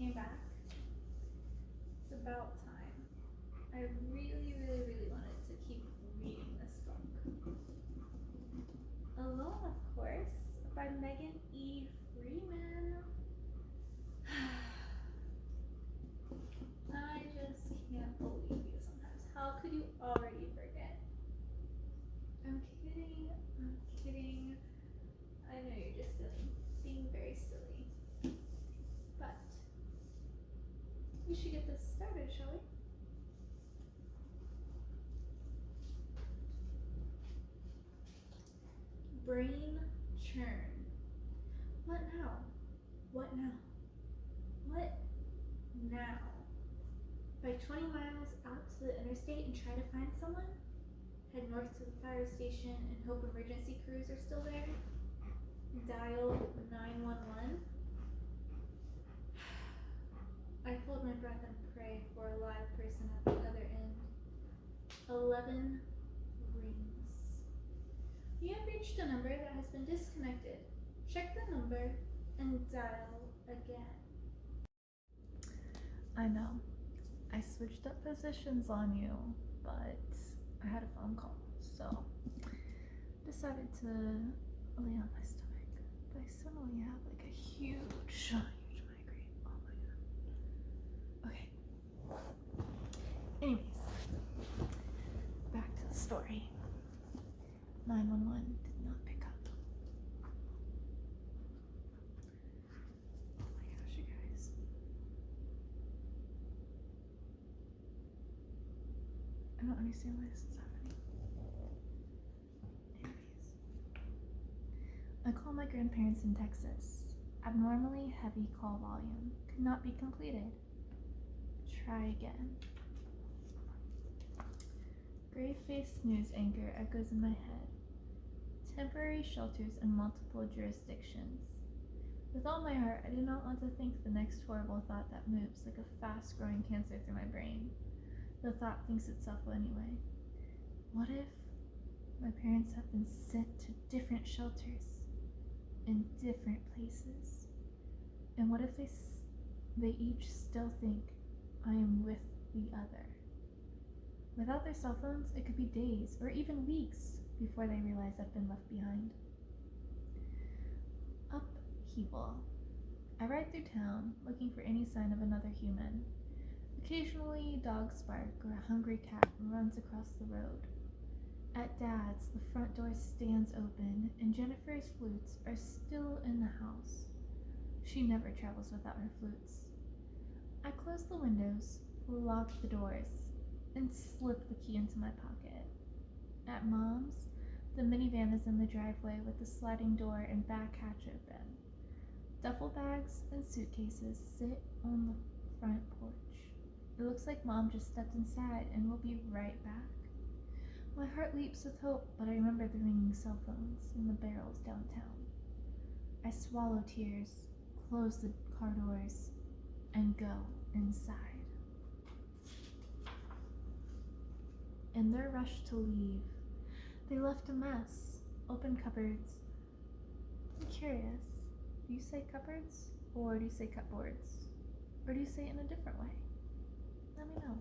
came back. It's about time. I really, really, really wanted to keep reading this book. Alone, of course, by Megan E. Freeman. I just can't believe you sometimes. How could you already forget? I'm kidding. I'm kidding. I know you're just being very silly. But we should get this started, shall we? Brain churn. What now? What now? What now? Bike 20 miles out to the interstate and try to find someone? Head north to the fire station and hope emergency crews are still there? Dial 911? I hold my breath and pray for a live person at the other end. 11 rings. You have reached a number that has been disconnected. Check the number and dial again. I know. I switched up positions on you, but I had a phone call, so decided to lay on my stomach. But I suddenly have like a huge migraine. Oh my god. Okay. Anyways, back to the story. 911 did not pick up. Oh my gosh, you guys. I don't understand why this is happening. Anyways. I call my grandparents in Texas. Abnormally heavy call volume. Could not be completed. Try again. Gray-faced news anchor echoes in my head. Temporary shelters in multiple jurisdictions. With all my heart, I do not want to think the next horrible thought that moves like a fast-growing cancer through my brain. The thought thinks itself anyway. What if my parents have been sent to different shelters in different places? And what if they each still think I am with the other? Without their cell phones, it could be days or even weeks before they realize I've been left behind. Upheaval. I ride through town, looking for any sign of another human. Occasionally, dogs bark or a hungry cat runs across the road. At Dad's, the front door stands open, and Jennifer's flutes are still in the house. She never travels without her flutes. I close the windows, lock the doors, and slip the key into my pocket. At Mom's, the minivan is in the driveway with the sliding door and back hatch open. Duffel bags and suitcases sit on the front porch. It looks like Mom just stepped inside and will be right back. My heart leaps with hope, but I remember the ringing cell phones and the barrels downtown. I swallow tears, close the car doors, and go inside. In their rush to leave, they left a mess. Open cupboards. I'm curious, do you say cupboards, or do you say cupboards? Or do you say it in a different way? Let me know.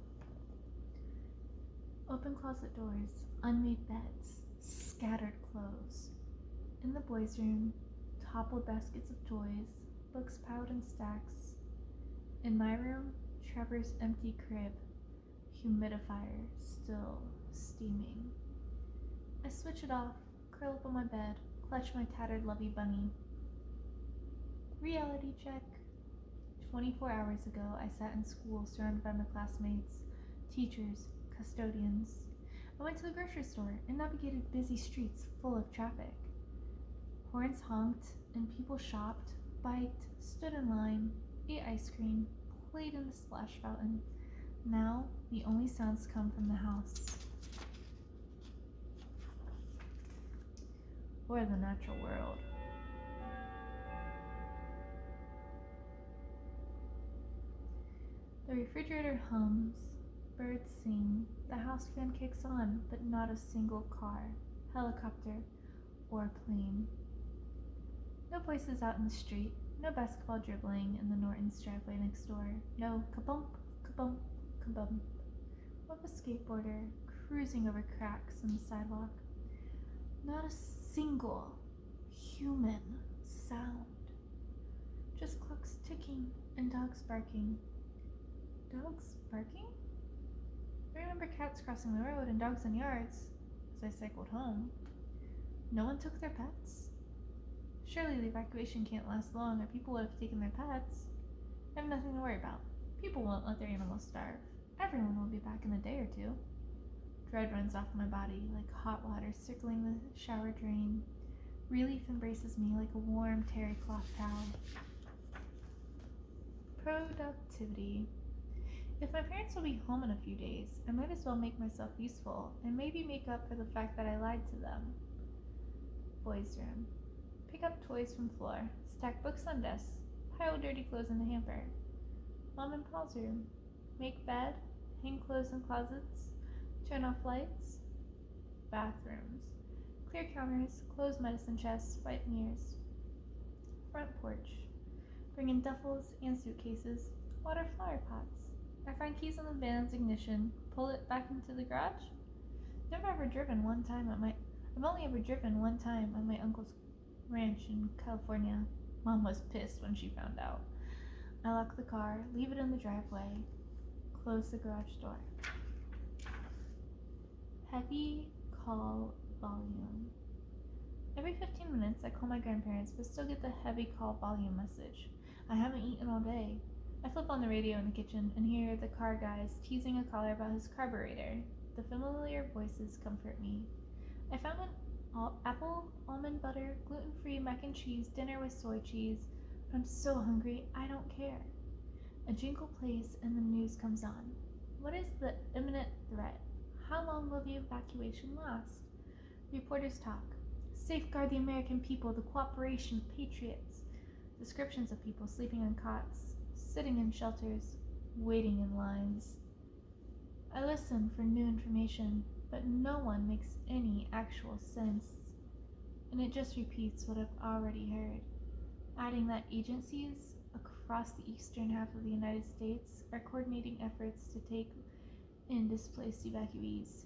Open closet doors, unmade beds, scattered clothes. In the boys' room, toppled baskets of toys, books piled in stacks. In my room, Trevor's empty crib, humidifier still steaming. I switch it off, curl up on my bed, clutch my tattered Lovey bunny. Reality check. 24 hours ago, I sat in school surrounded by my classmates, teachers, custodians. I went to the grocery store and navigated busy streets full of traffic. Horns honked and people shopped, biked, stood in line, ate ice cream, played in the splash fountain. Now, the only sounds come from the house. Or the natural world. The refrigerator hums, birds sing, the house fan kicks on, but not a single car, helicopter, or plane. No voices out in the street, No basketball dribbling in the Norton's driveway next door. No kabump, kabump, kabump of a skateboarder cruising over cracks in the sidewalk. Not a single human sound. Just clocks ticking and dogs barking. Dogs barking? I remember cats crossing the road and dogs in yards as I cycled home. No one took their pets? Surely the evacuation can't last long, or people would have taken their pets. I have nothing to worry about. People won't let their animals starve. Everyone will be back in a day or two. Dread runs off my body like hot water circling the shower drain. Relief embraces me like a warm terry cloth towel. Productivity. If my parents will be home in a few days, I might as well make myself useful and maybe make up for the fact that I lied to them. Boys' room. Pick up toys from floor. Stack books on desk. Pile dirty clothes in the hamper. Mom and Paul's room. Make bed. Hang clothes in closets. Turn off lights. Bathrooms. Clear counters. Close medicine chests. Wipe mirrors. Front porch. Bring in duffels and suitcases. Water flower pots. I find keys in the van's ignition. Pull it back into the garage. I've only ever driven one time on my uncle's ranch in California. Mom was pissed when she found out. I lock the car, leave it in the driveway, close the garage door. Heavy call volume. Every 15 minutes I call my grandparents, but still get the heavy call volume message. I haven't eaten all day. I flip on the radio in the kitchen and hear the car guys teasing a caller about his carburetor. The familiar voices comfort me. I found an apple, almond butter, gluten-free mac and cheese dinner with soy cheese, but I'm so hungry I don't care. A jingle plays and the news comes on. What is the imminent threat? How long will the evacuation last? Reporters talk. Safeguard the American people, the cooperation of patriots. Descriptions of people sleeping on cots, sitting in shelters, waiting in lines. I listen for new information, but no one makes any actual sense, and it just repeats what I've already heard, adding that agencies across the eastern half of the United States are coordinating efforts to take in displaced evacuees.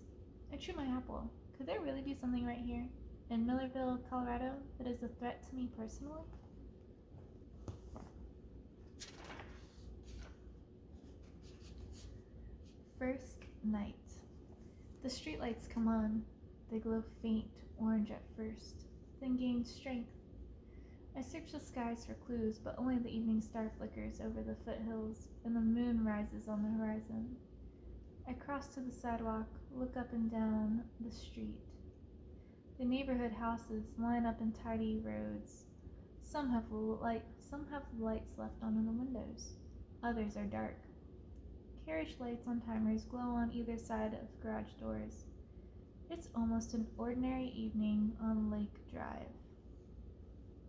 I chew my apple. Could there really be something right here, in Millerville, Colorado, that is a threat to me personally? First night. The streetlights come on. They glow faint orange at first, then gain strength. I search the skies for clues, but only the evening star flickers over the foothills, and the moon rises on the horizon. I cross to the sidewalk, look up and down the street. The neighborhood houses line up in tidy roads. Some have lights left on in the windows. Others are dark. Carriage lights on timers glow on either side of garage doors. It's almost an ordinary evening on Lake Drive.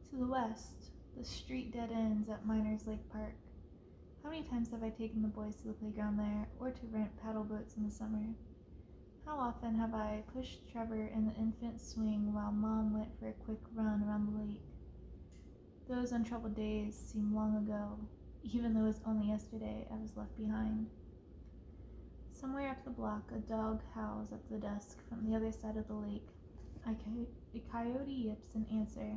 To the west, the street dead ends at Miners Lake Park. How many times have I taken the boys to the playground there, or to rent paddle boats in the summer? How often have I pushed Trevor in the infant swing while Mom went for a quick run around the lake? Those untroubled days seem long ago, even though it was only yesterday I was left behind. Somewhere up the block, a dog howls at the dusk from the other side of the lake. A coyote yips in answer.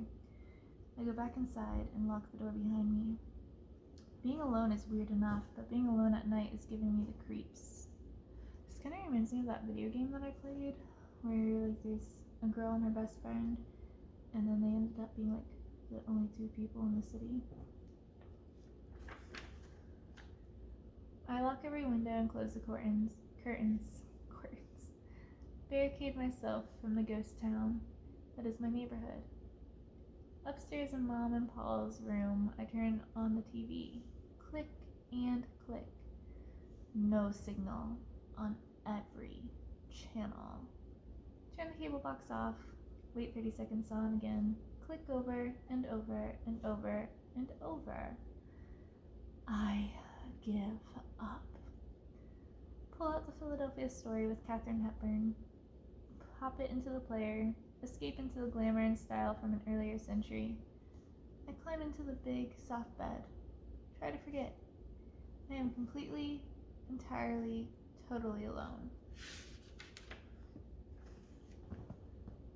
I go back inside and lock the door behind me. Being alone is weird enough, but being alone at night is giving me the creeps. This kind of reminds me of that video game that I played, where there's a girl and her best friend, and then they ended up being the only two people in the city. I lock every window and close the curtains. Barricade myself from the ghost town that is my neighborhood. Upstairs in Mom and Paul's room, I turn on the TV. Click and click. No signal on every channel. Turn the cable box off. Wait 30 seconds on again. Click over and over and over and over. I give up. Pull out the Philadelphia Story with Katharine Hepburn. Pop it into the player. Escape into the glamour and style from an earlier century. I climb into the big, soft bed. Try to forget. I am completely, entirely, totally alone.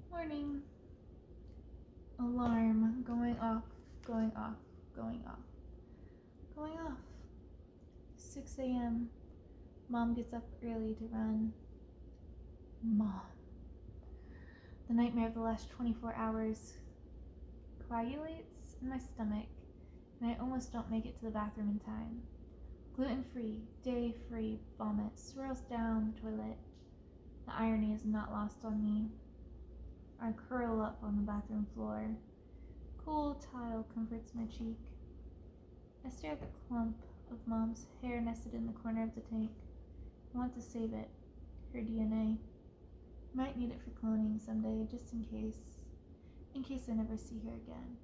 Morning. Alarm going off, going off, going off, going off. 6 a.m. Mom gets up early to run. Mom. The nightmare of the last 24 hours coagulates in my stomach, and I almost don't make it to the bathroom in time. Gluten-free, dairy-free vomit swirls down the toilet. The irony is not lost on me. I curl up on the bathroom floor. Cool tile comforts my cheek. I stare at the clump of Mom's hair nested in the corner of the tank. I want to save it, her DNA. Might need it for cloning someday, just in case I never see her again.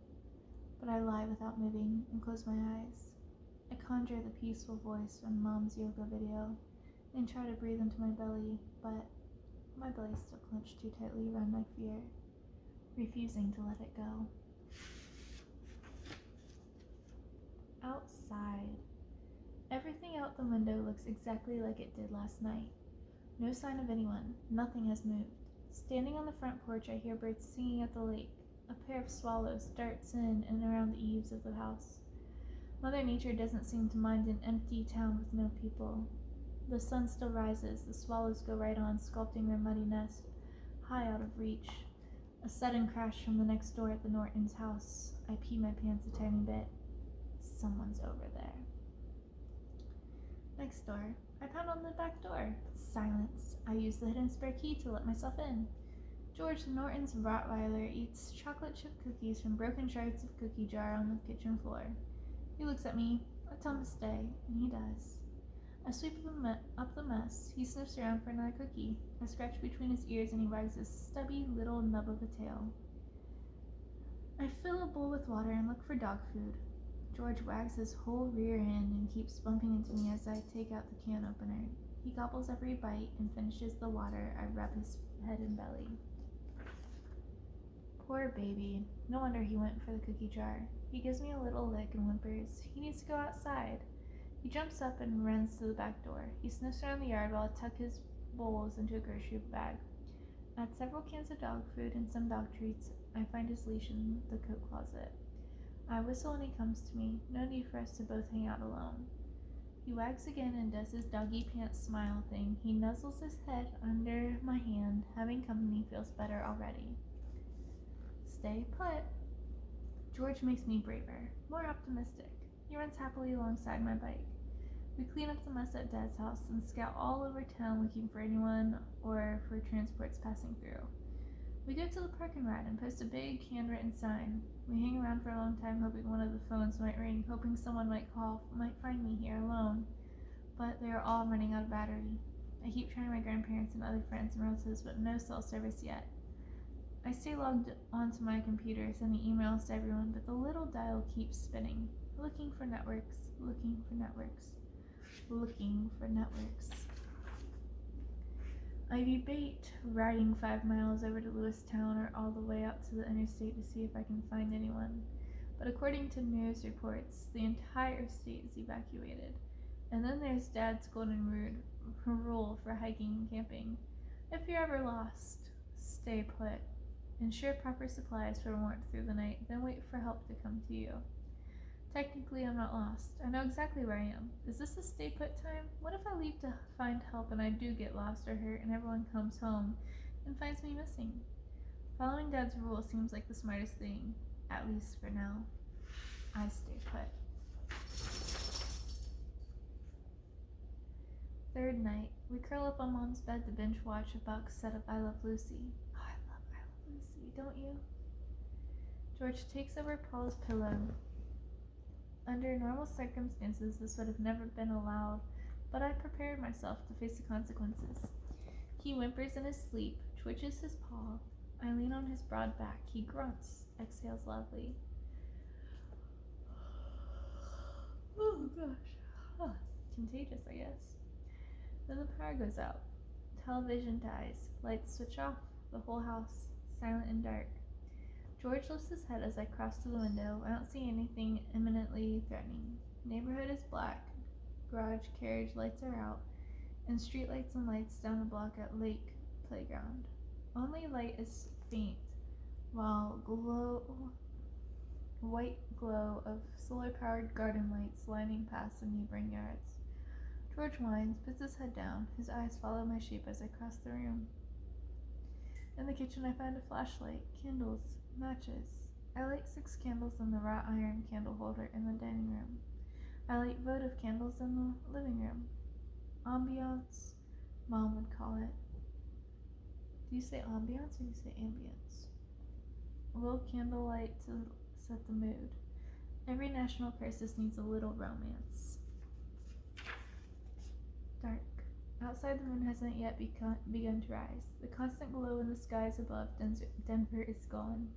But I lie without moving and close my eyes. I conjure the peaceful voice from Mom's yoga video and try to breathe into my belly, but my belly's still clenched too tightly around my fear, refusing to let it go. Outside. Everything out the window looks exactly like it did last night. No sign of anyone. Nothing has moved. Standing on the front porch, I hear birds singing at the lake. A pair of swallows darts in and around the eaves of the house. Mother Nature doesn't seem to mind an empty town with no people. The sun still rises. The swallows go right on, sculpting their muddy nest, high out of reach. A sudden crash from the next door at the Norton's house. I pee my pants a tiny bit. Someone's over there. Next door. I pound on the back door. Silence. I use the hidden spare key to let myself in. George Norton's Rottweiler eats chocolate chip cookies from broken shards of cookie jar on the kitchen floor. He looks at me. I tell him to stay, and he does. I sweep up the mess. He sniffs around for another cookie. I scratch between his ears, and he wags his stubby little nub of a tail. I fill a bowl with water and look for dog food. George wags his whole rear end and keeps bumping into me as I take out the can opener. He gobbles every bite and finishes the water. I rub his head and belly. Poor baby. No wonder he went for the cookie jar. He gives me a little lick and whimpers. He needs to go outside. He jumps up and runs to the back door. He sniffs around the yard while I tuck his bowls into a grocery bag. I add several cans of dog food and some dog treats. I find his leash in the coat closet. I whistle when he comes to me. No need for us to both hang out alone. He wags again and does his doggy pants smile thing. He nuzzles his head under my hand. Having company feels better already. Stay put. George makes me braver, more optimistic. He runs happily alongside my bike. We clean up the mess at Dad's house and scout all over town looking for anyone or for transports passing through. We go to the park and ride and post a big handwritten sign. We hang around for a long time hoping one of the phones might ring, hoping someone might call, might find me here alone. But they are all running out of battery. I keep trying my grandparents and other friends and relatives, but no cell service yet. I stay logged onto my computer, sending emails to everyone, but the little dial keeps spinning. Looking for networks, looking for networks, looking for networks. I debate riding 5 miles over to Lewistown or all the way out to the interstate to see if I can find anyone. But according to news reports, the entire state is evacuated. And then there's Dad's golden rule for hiking and camping. If you're ever lost, stay put. Ensure proper supplies for warmth through the night, then wait for help to come to you. Technically, I'm not lost. I know exactly where I am. Is this a stay put time? What if I leave to find help and I do get lost or hurt and everyone comes home and finds me missing? Following Dad's rule seems like the smartest thing, at least for now. I stay put. Third night, we curl up on Mom's bed to binge watch a box set of I Love Lucy. Oh, I love Lucy, don't you? George takes over Paul's pillow. Under normal circumstances, this would have never been allowed, but I prepared myself to face the consequences. He whimpers in his sleep, twitches his paw. I lean on his broad back. He grunts, exhales loudly. Oh gosh. Contagious, I guess. Then the power goes out. Television dies. Lights switch off. The whole house, silent and dark. George lifts his head as I cross to the window. I don't see anything imminently threatening. Neighborhood is black. Garage carriage lights are out, and street lights and lights down the block at Lake Playground. Only light is faint, while white glow of solar-powered garden lights lining past the neighboring yards. George whines, puts his head down. His eyes follow my shape as I cross the room. In the kitchen, I find a flashlight, candles, matches. I light 6 candles in the wrought iron candle holder in the dining room. I light votive candles in the living room. Ambiance, Mom would call it. Do you say ambiance or do you say ambience? A little candlelight to set the mood. Every national crisis needs a little romance. Dark. Outside, the moon hasn't yet begun to rise. The constant glow in the skies above Denver is gone.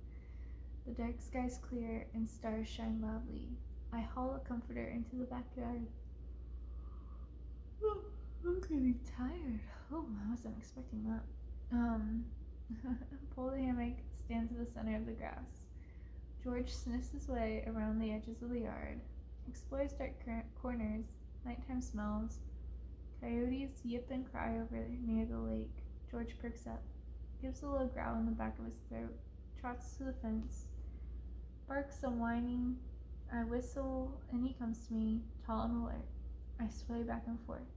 The dark skies clear and stars shine loudly. I haul a comforter into the backyard. Oh, I'm getting tired. Oh, I wasn't expecting that. Pull the hammock, stand to the center of the grass. George sniffs his way around the edges of the yard, explores dark corners, nighttime smells. Coyotes yip and cry over near the lake. George perks up, gives a low growl in the back of his throat, trots to the fence, barks a whining. I whistle, and he comes to me, tall and alert. I sway back and forth.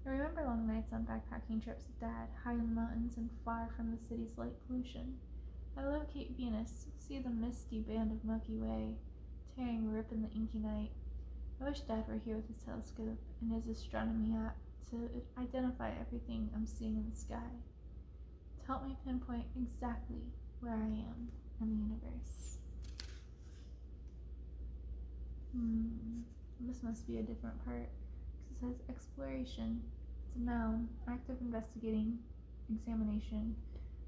I remember long nights on backpacking trips with Dad, high in the mountains and far from the city's light pollution. I love Cape Venus, see the misty band of Milky Way, tearing rip in the inky night. I wish Dad were here with his telescope and his astronomy app to identify everything I'm seeing in the sky, to help me pinpoint exactly where I am in the universe. This must be a different part, because it says exploration. It's a noun, act of investigating, examination,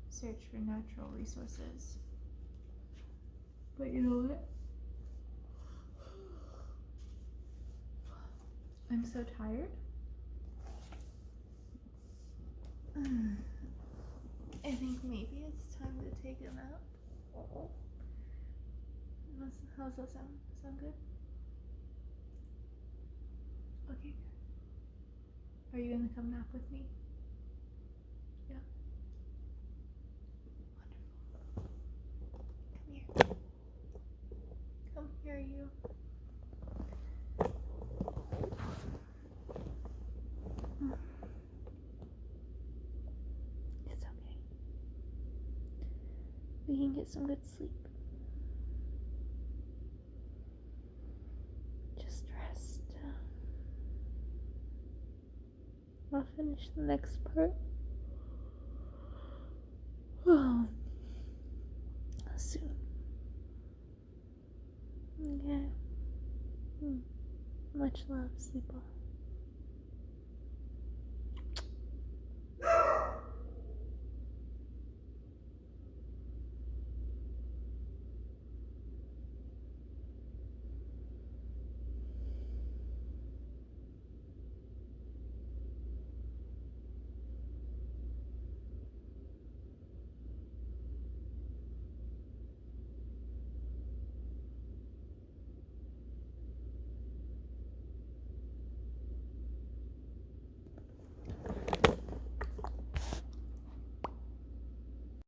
search for natural resources. But you know what? I'm so tired. I think maybe it's time to take a nap. How's that sound? Sound good? Okay. Are you gonna come nap with me? Yeah? Wonderful. Come here, you. It's okay. We can get some good sleep. Just rest. I'll finish the next part. Soon. Okay. Much love, sleep well.